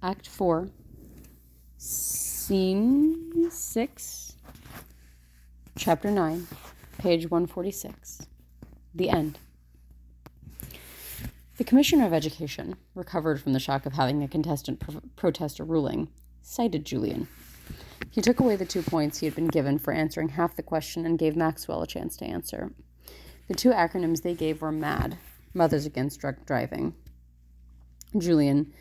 Act 4, Scene 6, Chapter 9, page 146. The end. The Commissioner of Education, recovered from the shock of having a contestant protest a ruling, cited Julian. He took away the 2 points he had been given for answering half the question and gave Maxwell a chance to answer. The 2 acronyms they gave were MAD, Mothers Against Drunk Driving. Julian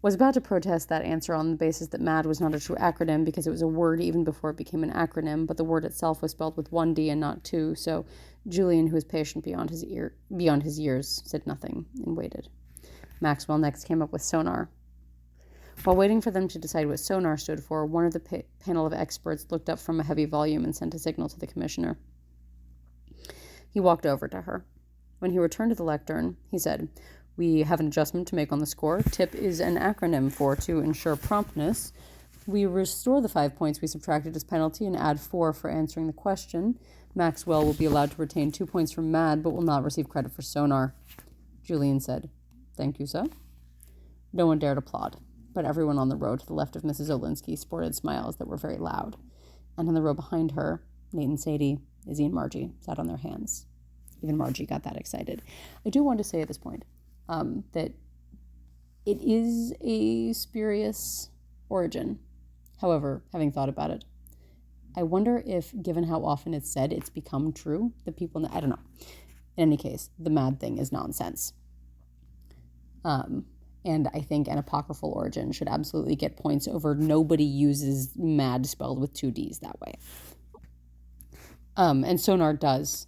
was about to protest that answer on the basis that MAD was not a true acronym because it was a word even before it became an acronym, but the word itself was spelled with 1 D and not 2, so Julian, who was patient beyond his years, said nothing and waited. Maxwell next came up with sonar. While waiting for them to decide what sonar stood for, one of the panel of experts looked up from a heavy volume and sent a signal to the commissioner. He walked over to her. When he returned to the lectern, he said, "We have an adjustment to make on the score. TIP is an acronym for to ensure promptness. We restore the 5 points we subtracted as penalty and add 4 for answering the question. Maxwell will be allowed to retain 2 points from MAD, but will not receive credit for sonar." Julian said, "Thank you, sir." No one dared applaud, but everyone on the row to the left of Mrs. Olinski sported smiles that were very loud, and on the row behind her, Nate and Sadie, Izzy and Margie, sat on their hands. Even Margie got that excited. I do want to say at this point, that it is a spurious origin. However, having thought about it, I wonder if, given how often it's said, it's become true. The people, I don't know. In any case, the MAD thing is nonsense. And I think an apocryphal origin should absolutely get points over nobody uses MAD spelled with 2 Ds that way. And sonar does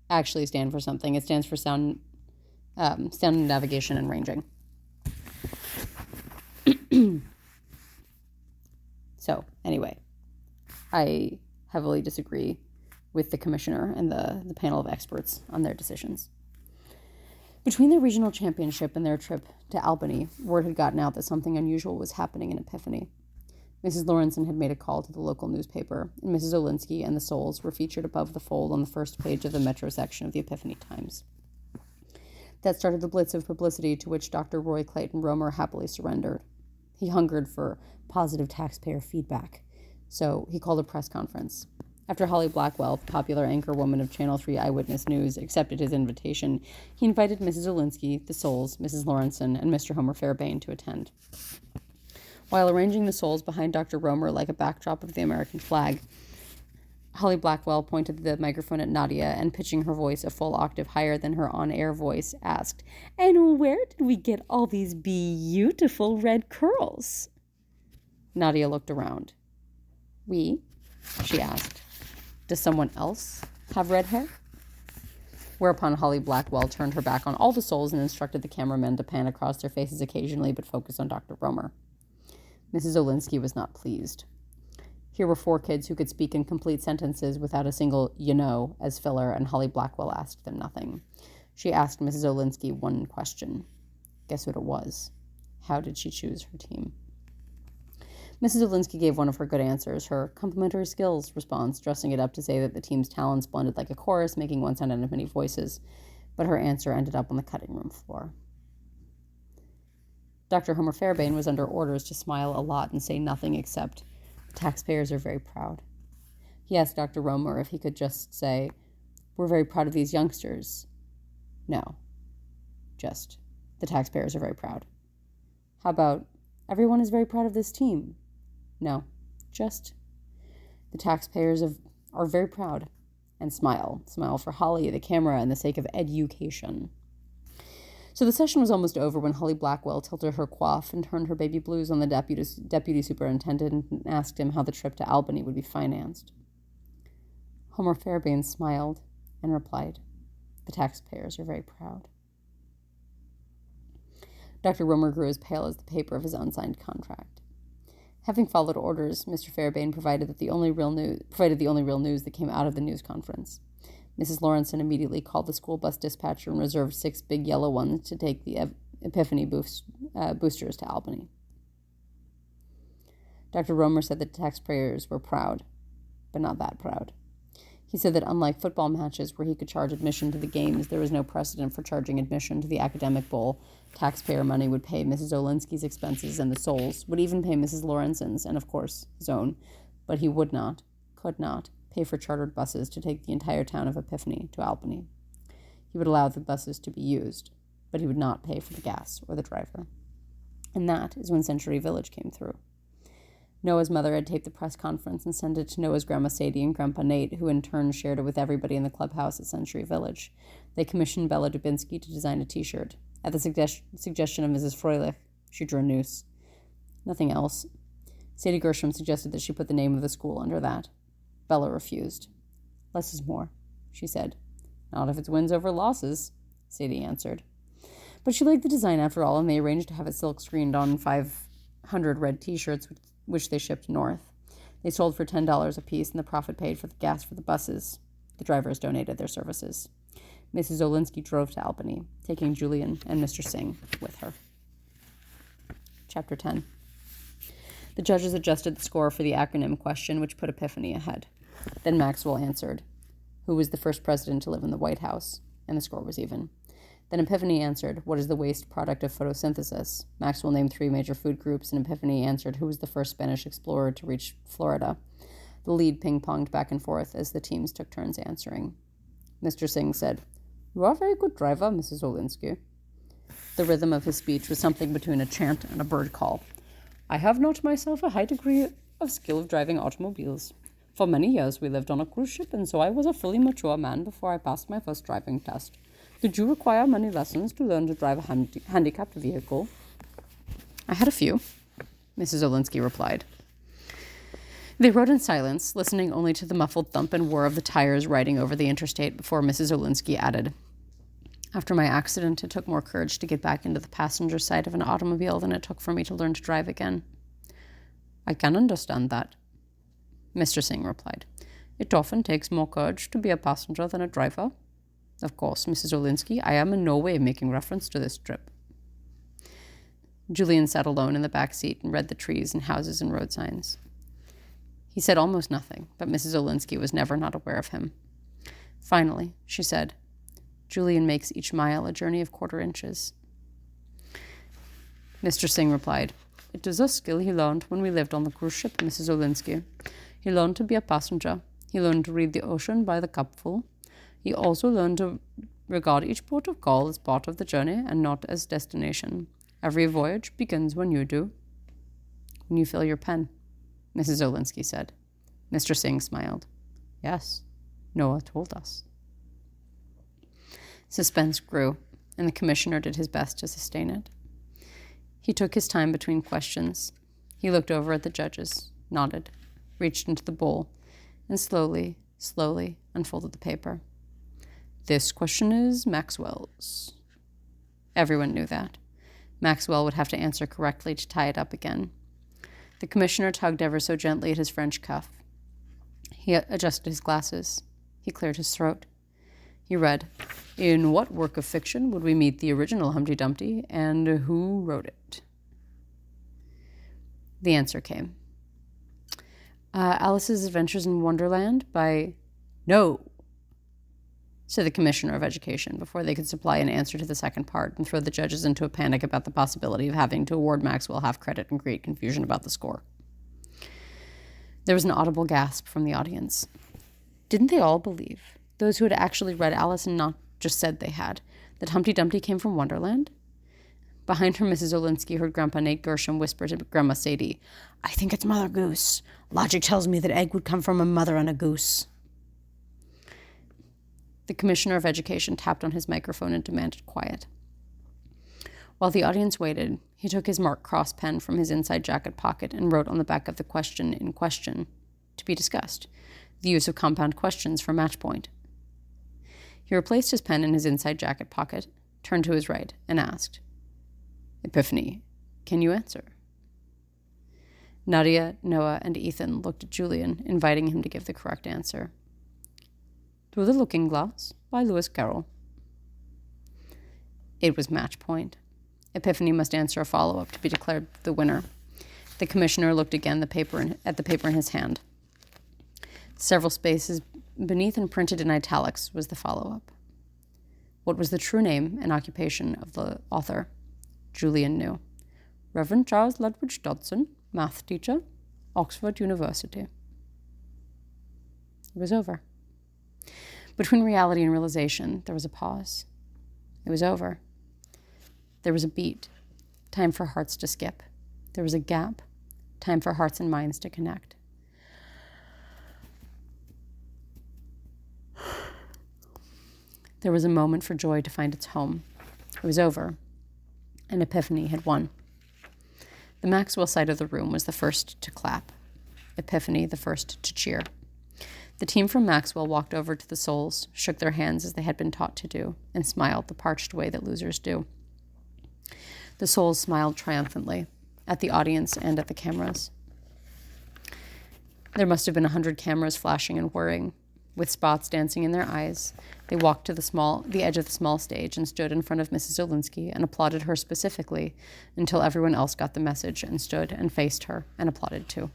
actually stand for something. It stands for sound navigation and ranging. So, anyway, I heavily disagree with the commissioner and the panel of experts on their decisions. Between their regional championship and their trip to Albany, word had gotten out that something unusual was happening in Epiphany. Mrs. Lawrenson had made a call to the local newspaper, and Mrs. Olinski and the Souls were featured above the fold on the first page of the Metro section of the Epiphany Times. That started the blitz of publicity to which Dr. Roy Clayton Romer happily surrendered. He hungered for positive taxpayer feedback, so he called a press conference. After Holly Blackwell, the popular anchor woman of Channel 3 Eyewitness News, accepted his invitation, he invited Mrs. Olinski, the Souls, Mrs. Lawrenson, and Mr. Homer Fairbairn to attend. While arranging the Souls behind Dr. Romer like a backdrop of the American flag, Holly Blackwell pointed the microphone at Nadia and, pitching her voice a full octave higher than her on-air voice, asked, "And where did we get all these beautiful red curls?" Nadia looked around. "We?" she asked. "Does someone else have red hair?" Whereupon Holly Blackwell turned her back on all the Souls and instructed the cameramen to pan across their faces occasionally but focus on Dr. Romer. Mrs. Olinski was not pleased. Here were 4 kids who could speak in complete sentences without a single "you know" as filler, and Holly Blackwell asked them nothing. She asked Mrs. Olinski one question. Guess what it was? How did she choose her team? Mrs. Olinski gave one of her good answers, her complimentary skills response, dressing it up to say that the team's talents blended like a chorus, making one sound out of many voices, but her answer ended up on the cutting room floor. Dr. Homer Fairbairn was under orders to smile a lot and say nothing except, "The taxpayers are very proud." He asked Dr. Romer if he could just say, "We're very proud of these youngsters." No. Just, "The taxpayers are very proud." How about, "Everyone is very proud of this team"? No. Just, "The taxpayers are very proud." And smile. Smile for Holly, the camera, and the sake of education. So the session was almost over when Holly Blackwell tilted her coif and turned her baby blues on the deputy superintendent and asked him how the trip to Albany would be financed. Homer Fairbairn smiled and replied, "The taxpayers are very proud." Dr. Romer grew as pale as the paper of his unsigned contract. Having followed orders, Mr. Fairbairn provided the only real news that came out of the news conference. Mrs. Lawrenson immediately called the school bus dispatcher and reserved 6 big yellow ones to take the Epiphany boosters to Albany. Dr. Romer said that taxpayers were proud, but not that proud. He said that unlike football matches where he could charge admission to the games, there was no precedent for charging admission to the academic bowl. Taxpayer money would pay Mrs. Olinski's expenses, and the Souls would even pay Mrs. Lawrenson's and, of course, his own. But he would not, could not, pay for chartered buses to take the entire town of Epiphany to Albany. He would allow the buses to be used, but he would not pay for the gas or the driver. And that is when Century Village came through. Noah's mother had taped the press conference and sent it to Noah's Grandma Sadie and Grandpa Nate, who in turn shared it with everybody in the clubhouse at Century Village. They commissioned Bella Dubinsky to design a T-shirt. At the suggestion of Mrs. Froelich, she drew a noose. Nothing else. Sadie Gershom suggested that she put the name of the school under that. Bella refused. Less is more, she said. Not if it's wins over losses, Sadie answered. But she liked the design after all, and they arranged to have it silk screened on 500 red T-shirts, which they shipped north. They sold for $10 apiece, and the profit paid for the gas for the buses. The drivers donated their services. Mrs. Olinski drove to Albany, taking Julian and Mr. Singh with her. Chapter 10. The judges adjusted the score for the acronym question, which put Epiphany ahead. Then Maxwell answered, who was the first president to live in the White House, and the score was even. Then Epiphany answered, what is the waste product of photosynthesis? Maxwell named 3 major food groups, and Epiphany answered, who was the first Spanish explorer to reach Florida? The lead ping-ponged back and forth as the teams took turns answering. Mr. Singh said, you are a very good driver, Mrs. Olinski. The rhythm of his speech was something between a chant and a bird call. I have not myself a high degree of skill of driving automobiles. For many years we lived on a cruise ship, and so I was a fully mature man before I passed my first driving test. Did you require many lessons to learn to drive a handicapped vehicle? I had a few, Mrs. Olinski replied. They rode in silence, listening only to the muffled thump and whir of the tires riding over the interstate before Mrs. Olinski added, after my accident, it took more courage to get back into the passenger side of an automobile than it took for me to learn to drive again. I can understand that, Mr. Singh replied. It often takes more courage to be a passenger than a driver. Of course, Mrs. Olinski, I am in no way making reference to this trip. Julian sat alone in the back seat and read the trees and houses and road signs. He said almost nothing, but Mrs. Olinski was never not aware of him. Finally, she said, Julian makes each mile a journey of 1/4 inches. Mr. Singh replied, it is a skill he learned when we lived on the cruise ship, Mrs. Olinski. He learned to be a passenger. He learned to read the ocean by the cupful. He also learned to regard each port of call as part of the journey and not as destination. Every voyage begins when you do. When you fill your pen, Mrs. Olinski said. Mr. Singh smiled. Yes, Noah told us. Suspense grew, and the commissioner did his best to sustain it. He took his time between questions. He looked over at the judges, nodded, reached into the bowl, and slowly unfolded the paper. This question is Maxwell's. Everyone knew that. Maxwell would have to answer correctly to tie it up again. The commissioner tugged ever so gently at his French cuff. He adjusted his glasses. He cleared his throat. He read, in what work of fiction would we meet the original Humpty Dumpty, and who wrote it? The answer came. Alice's Adventures in Wonderland by... No, said the Commissioner of Education before they could supply an answer to the second part and throw the judges into a panic about the possibility of having to award Maxwell half credit and create confusion about the score. There was an audible gasp from the audience. Didn't they all believe, those who had actually read Alice and not just said they had, that Humpty Dumpty came from Wonderland? Behind her, Mrs. Olinski heard Grandpa Nate Gershom whisper to Grandma Sadie, I think it's Mother Goose. Logic tells me that egg would come from a mother and a goose. The Commissioner of Education tapped on his microphone and demanded quiet. While the audience waited, he took his Mark Cross pen from his inside jacket pocket and wrote on the back of the question in question, to be discussed, the use of compound questions for match point. He replaced his pen in his inside jacket pocket, turned to his right, and asked, Epiphany, can you answer? Nadia, Noah, and Ethan looked at Julian, inviting him to give the correct answer. Through the Looking Glass by Belzer-Carroll. It was match point. Epiphany must answer a follow-up to be declared the winner. The commissioner looked again at the paper in his hand. Several spaces beneath and printed in italics was the follow-up. What was the true name and occupation of the author? Julian knew. Reverend Charles Ludwig Dodson, math teacher, Oxford University. It was over. Between reality and realization, there was a pause. It was over. There was a beat. Time for hearts to skip. There was a gap. Time for hearts and minds to connect. There was a moment for joy to find its home. It was over. An epiphany had won. The Maxwell side of the room was the first to clap. Epiphany the first to cheer. The team from Maxwell walked over to the souls, shook their hands as they had been taught to do, and smiled the parched way that losers do. The souls smiled triumphantly, at the audience and at the cameras. There must have been 100 cameras flashing and whirring. With spots dancing in their eyes, they walked to the edge of the small stage and stood in front of Mrs. Olinski and applauded her specifically until everyone else got the message and stood and faced her and applauded too.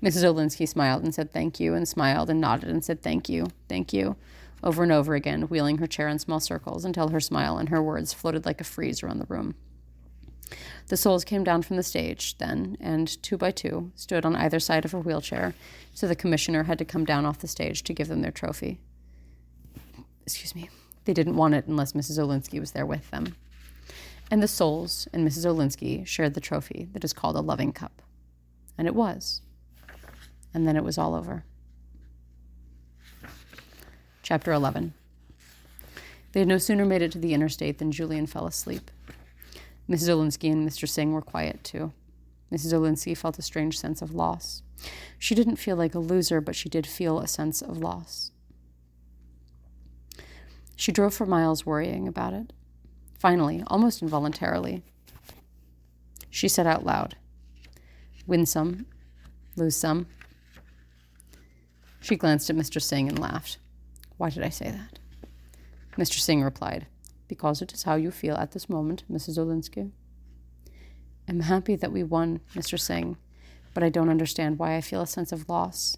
Mrs. Olinski smiled and said thank you, and smiled and nodded and said thank you, over and over again, wheeling her chair in small circles until her smile and her words floated like a frieze around the room. The souls came down from the stage then, and 2 by 2 stood on either side of her wheelchair, so the commissioner had to come down off the stage to give them their trophy. They didn't want it unless Mrs. Olinski was there with them. And the souls and Mrs. Olinski shared the trophy that is called a loving cup. And it was. And then it was all over. Chapter 11. They had no sooner made it to the interstate than Julian fell asleep. Mrs. Olinski and Mr. Singh were quiet, too. Mrs. Olinski felt a strange sense of loss. She didn't feel like a loser, but she did feel a sense of loss. She drove for miles worrying about it. Finally, almost involuntarily, she said out loud, "Win some, lose some." She glanced at Mr. Singh and laughed. "Why did I say that?" Mr. Singh replied, "Because it is how you feel at this moment, Mrs. Olinski." "I'm happy that we won, Mr. Singh, but I don't understand why I feel a sense of loss.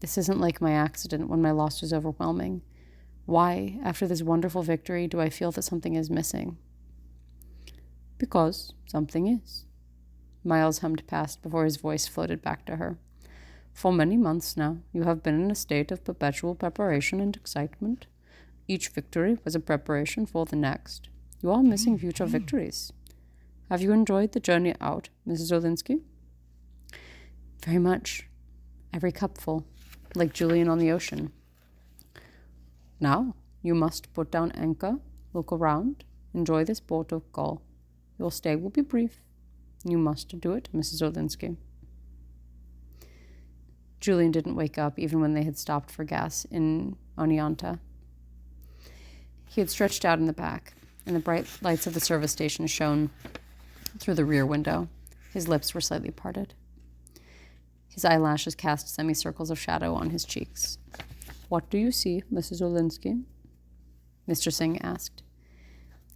This isn't like my accident when my loss was overwhelming. Why, after this wonderful victory, do I feel that something is missing?" "Because something is." Miles hummed past before his voice floated back to her. "For many months now, you have been in a state of perpetual preparation and excitement. Each victory was a preparation for the next. You are missing future victories. Have you enjoyed the journey out, Mrs. Olinski?" "Very much. Every cupful, like Julian on the ocean." "Now, you must put down anchor, look around, enjoy this port of call. Your stay will be brief. You must do it, Mrs. Olinski." Julian didn't wake up even when they had stopped for gas in Oneonta. He had stretched out in the back, and the bright lights of the service station shone through the rear window. His lips were slightly parted. His eyelashes cast semicircles of shadow on his cheeks. "What do you see, Mrs. Olinski?" Mr. Singh asked.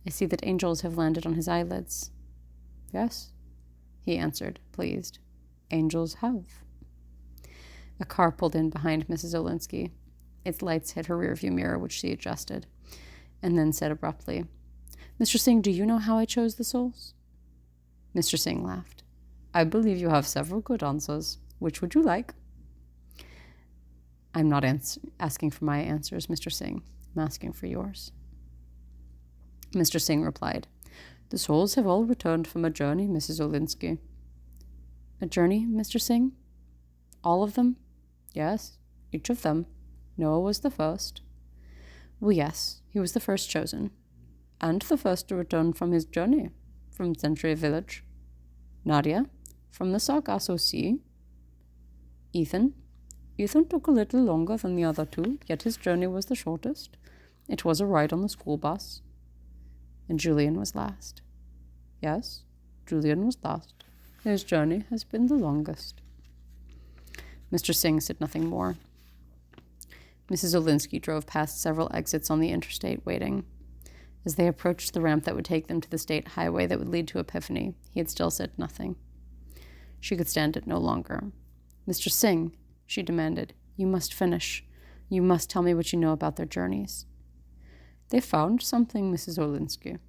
"I see that angels have landed on his eyelids." "Yes," he answered, pleased. "Angels have." A car pulled in behind Mrs. Olinski. Its lights hit her rearview mirror, which she adjusted, and then said abruptly, "Mr. Singh, do you know how I chose the souls?" Mr. Singh laughed. "I believe you have several good answers. Which would you like?" "I'm not asking for my answers, Mr. Singh. I'm asking for yours." Mr. Singh replied, "The souls have all returned from a journey, Mrs. Olinski." "A journey, Mr. Singh? All of them?" "Yes, each of them. Noah was the first." "Well, yes, he was the first chosen." "And the first to return from his journey, from Century Village." "Nadia, from the Sargasso Sea." "Ethan took a little longer than the other two, yet his journey was the shortest. It was a ride on the school bus." "And Julian was last." "Yes, Julian was last. His journey has been the longest." Mr. Singh said nothing more. Mrs. Olinski drove past several exits on the interstate, waiting. As they approached the ramp that would take them to the state highway that would lead to Epiphany, he had still said nothing. She could stand it no longer. "Mr. Singh," she demanded, "you must finish. You must tell me what you know about their journeys." "They found something, Mrs. Olinski.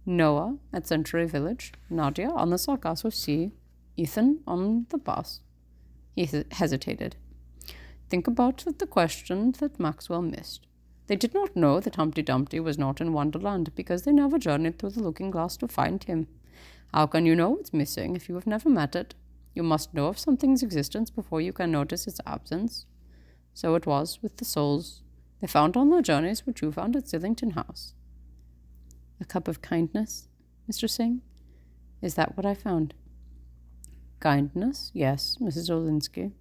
Noah at Century Village, Nadia on the Sargasso Sea, Ethan on the bus." He hesitated. "Think about the question that Maxwell missed. They did not know that Humpty Dumpty was not in Wonderland because they never journeyed through the looking-glass to find him. How can you know it's missing if you have never met it? You must know of something's existence before you can notice its absence. So it was with the souls. They found on their journeys what you found at Sillington House." "A cup of kindness, Mr. Singh? Is that what I found?" "Kindness, yes, Mrs. Olinski.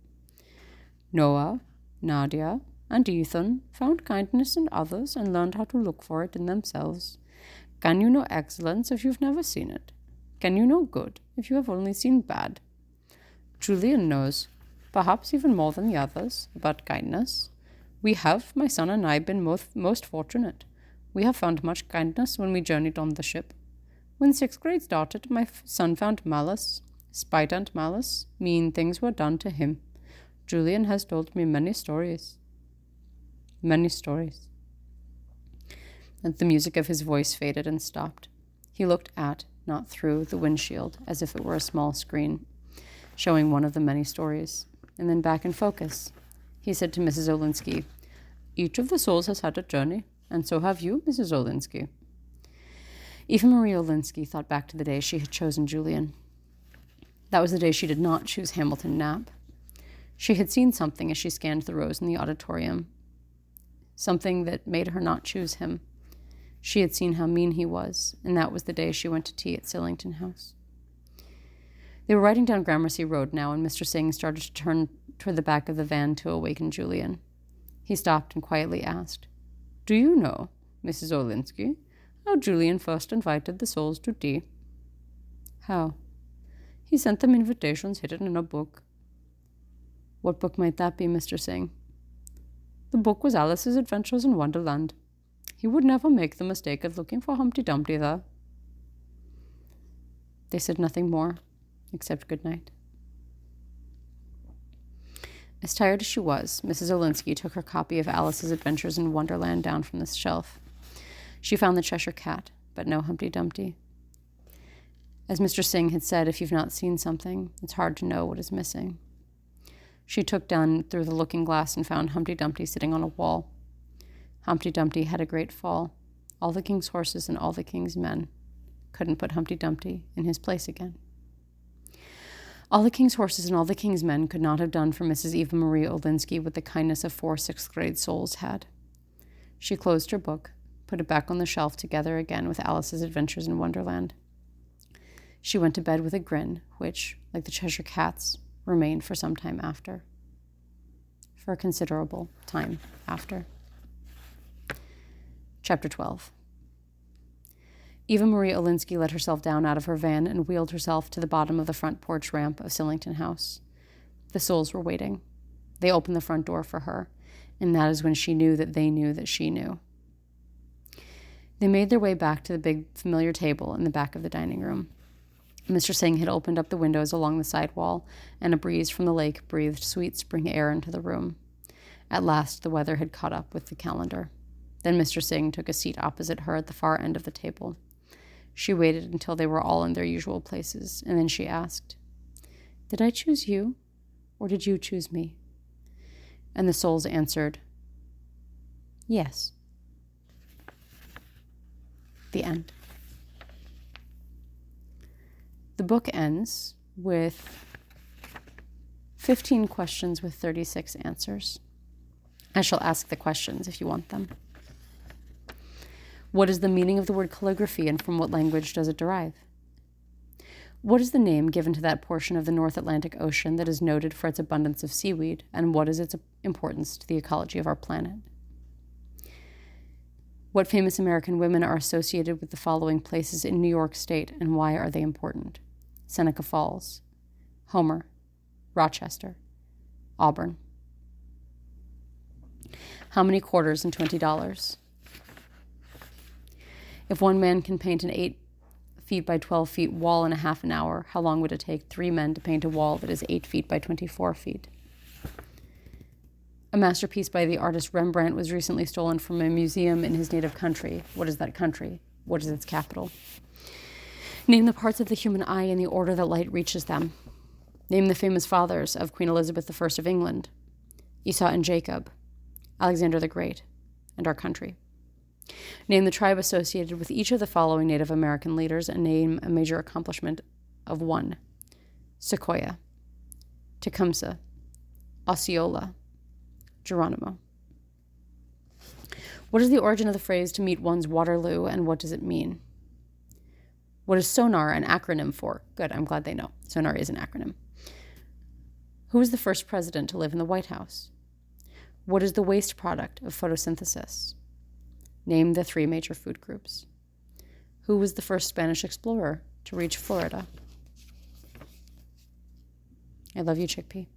Noah, Nadia, and Ethan found kindness in others and learned how to look for it in themselves. Can you know excellence if you've never seen it? Can you know good if you have only seen bad? Julian knows, perhaps even more than the others, about kindness. We have, my son and I, been most fortunate. We have found much kindness when we journeyed on the ship. When 6th grade started, my son found malice, spite and malice. Mean things were done to him. Julian has told me many stories. Many stories." And the music of his voice faded and stopped. He looked at, not through, the windshield, as if it were a small screen, showing one of the many stories. And then back in focus, he said to Mrs. Olinski, "Each of the souls has had a journey, and so have you, Mrs. Olinski." Eva Marie Olinski thought back to the day she had chosen Julian. That was the day she did not choose Hamilton Knapp. She had seen something as she scanned the rows in the auditorium, something that made her not choose him. She had seen how mean he was, and that was the day she went to tea at Sillington House. They were riding down Gramercy Road now, and Mr. Singh started to turn toward the back of the van to awaken Julian. He stopped and quietly asked, "Do you know, Mrs. Olinski, how Julian first invited the souls to tea?" "How?" "He sent them invitations hidden in a book." "What book might that be, Mr. Singh?" "The book was Alice's Adventures in Wonderland. He would never make the mistake of looking for Humpty Dumpty there." They said nothing more, except good night. As tired as she was, Mrs. Olinski took her copy of Alice's Adventures in Wonderland down from the shelf. She found the Cheshire Cat, but no Humpty Dumpty. As Mr. Singh had said, if you've not seen something, it's hard to know what is missing. She took down through the looking-glass and found Humpty Dumpty sitting on a wall. Humpty Dumpty had a great fall. All the king's horses and all the king's men couldn't put Humpty Dumpty in his place again. All the king's horses and all the king's men could not have done for Mrs. Eva Marie Olinski what the kindness of 4 6th-grade souls had. She closed her book, put it back on the shelf together again with Alice's Adventures in Wonderland. She went to bed with a grin, which, like the Cheshire Cat's, remained for some time after. For a considerable time after. Chapter 12. Eva Marie Olinski let herself down out of her van and wheeled herself to the bottom of the front porch ramp of Sillington House. The souls were waiting. They opened the front door for her, and that is when she knew that they knew that she knew. They made their way back to the big, familiar table in the back of the dining room. Mr. Singh had opened up the windows along the side wall, and a breeze from the lake breathed sweet spring air into the room. At last, the weather had caught up with the calendar. Then Mr. Singh took a seat opposite her at the far end of the table. She waited until they were all in their usual places, and then she asked, "Did I choose you, or did you choose me?" And the souls answered, "Yes." The end. The book ends with 15 questions with 36 answers. I shall ask the questions if you want them. What is the meaning of the word calligraphy, and from what language does it derive? What is the name given to that portion of the North Atlantic Ocean that is noted for its abundance of seaweed, and what is its importance to the ecology of our planet? What famous American women are associated with the following places in New York State, and why are they important? Seneca Falls, Homer, Rochester, Auburn. How many quarters in $20? If one man can paint an 8 feet by 12 feet wall in a half an hour, how long would it take 3 men to paint a wall that is 8 feet by 24 feet? A masterpiece by the artist Rembrandt was recently stolen from a museum in his native country. What is that country? What is its capital? Name the parts of the human eye in the order that light reaches them. Name the famous fathers of Queen Elizabeth I of England, Esau and Jacob, Alexander the Great, and our country. Name the tribe associated with each of the following Native American leaders and name a major accomplishment of one. Sequoia, Tecumseh, Osceola, Geronimo. What is the origin of the phrase to meet one's Waterloo, and what does it mean? What is SONAR an acronym for? Good, I'm glad they know. SONAR is an acronym. Who was the first president to live in the White House? What is the waste product of photosynthesis? Name the 3 major food groups. Who was the first Spanish explorer to reach Florida? I love you, chickpea.